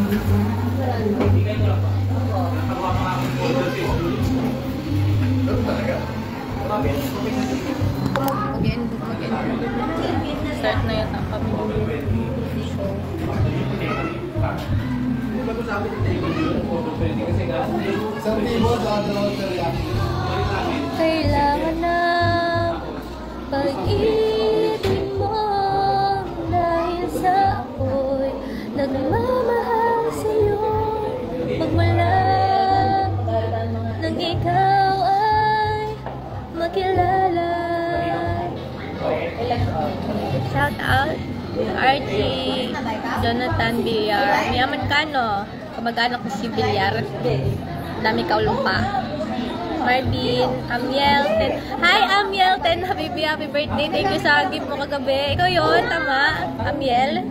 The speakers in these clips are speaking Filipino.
Start na yata kami ng show. Kailangan na pag-ibig mo dahil sa ako'y nagmamahal sa'yo. Magmula nang ikaw ay makilala. Shout out RT Jonathan Villar. Mayaman ka, no? Kamag-anak ko si Villar. Dami kaulong pa. Marvin, Amiel, Hi Amiel, happy birthday. Thank you sa gift mo kagabi. Ikaw yun, tama? Amiel?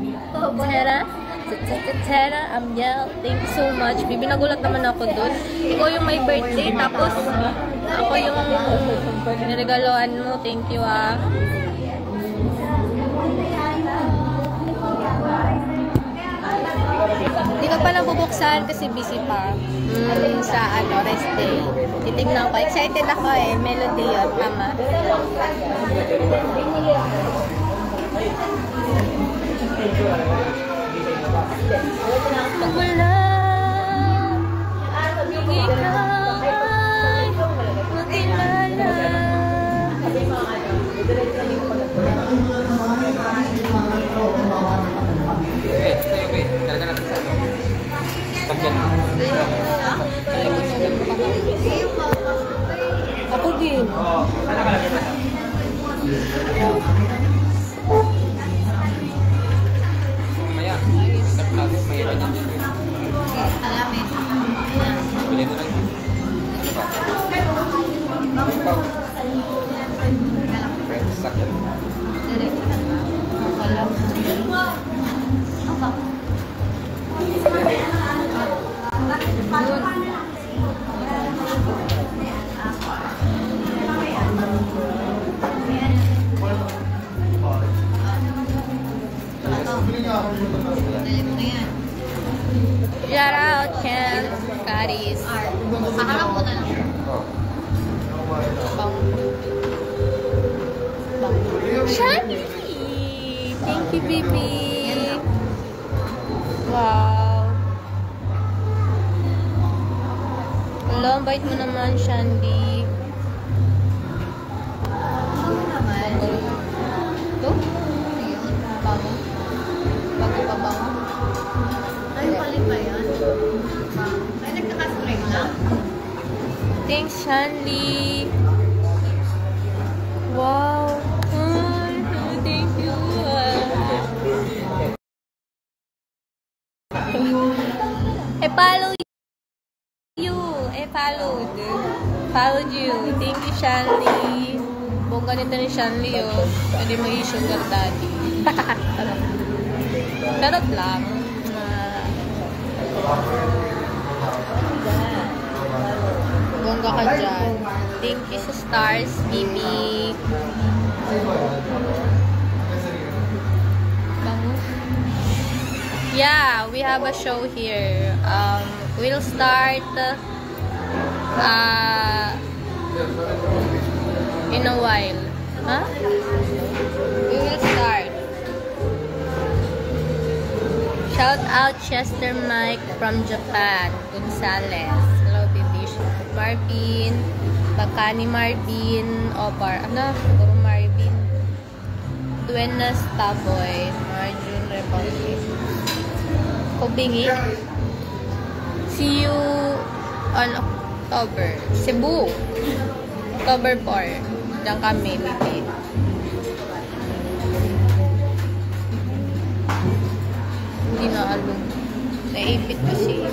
Tera, Amiel, thank you so much. Bibi, nagulat naman ako dun. Ikaw yung may birthday, tapos ako yung niregaloan mo. Thank you, ah. Hindi ka pa nabubuksan kasi busy pa sa rest day. Titignan ko. Excited ako eh. Melody yun. Tama. Wala. Hindi ka ay makilala. Ako din. Shout out, Ken, Caris. Paharap mo na lang. Shani! Thank you, baby. Wow. Hello, ang bait mo naman, Shandy. Oo naman. Ito? Ayun, bago. Bago pa bago. Ay, palit ba yan? Ay, nagkaka-string lang? Thanks, Shandy. Wow. Thank you. Followed you. Thank you, Shanley. Bongga nito ni Shanley, oh. Pwede mag-i-sugar daddy. Charot lang. Bongga ka dyan. Thank you sa stars, Bibi. Yeah, we have a show here. We'll start in a while. Huh? We will start. Shout out Chester Mike from Japan. Gonzales. Hello, baby. Marvin. Baka ni Marvin. Siguro Marvin. Duenas Taboy. Marjun Republic. Kubingi. See you on October. Cebu. October 4. Diyan kami, baby. Hindi na alam. Naipit kasi.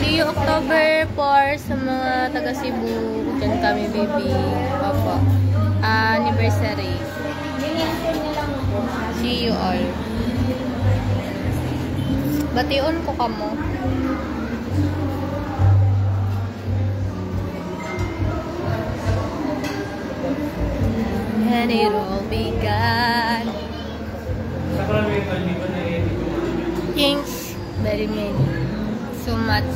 See you October 4 sa mga taga Cebu. Diyan kami, baby. Papa. Anniversary. See you all. Bation ko kamo. And it all began things, very many. So much.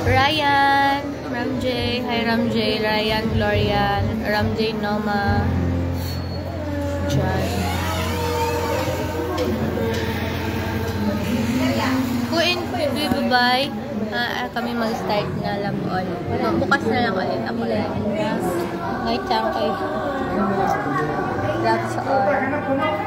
Ryan, Ramjay, hi Ramjay, Ryan, Glorian, Ramjay, Noma, John. Kuin, bye-bye. Kami mag-start na lang all. Bukas na lang ulit ako lang. May changkay. That's all.